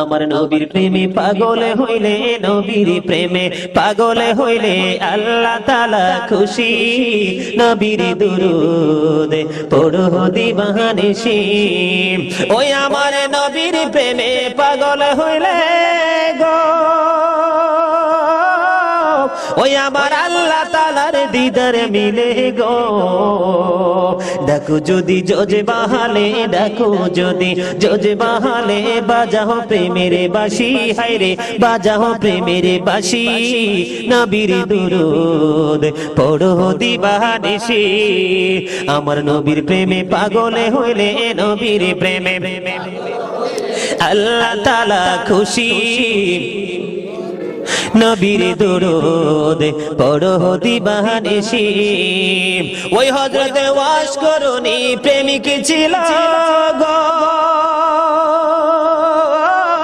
আমার নবীর প্রেমে পাগল হইলে, নবীর প্রেমে পাগল হইলে আল্লাহ তাআলা খুশি। নবীর দুরূদ পড়ো দিবানিশি। ওই আমার নবীর প্রেমে পাগল হইলে গো, ওই আমার আল্লাহ তাআলার দিদার মিলে গো। ডাকো যদি জোজে বাহালে, ডাকো যদি জোজে বাহালে, বাজাও প্রেমের বাঁশি, হায়রে বাজাও প্রেমের বাঁশি। নবীর দুরূদ পড়ো দিবানিশি। আমার নবীর প্রেমে পাগল হইলে, নবীর প্রেমে আল্লাহ তাআলা খুশি। নবীর দুরূদ পড়ো দিবানিশি। ওই হযরতে ওয়াস করুনি প্রেমিক ছিল গো,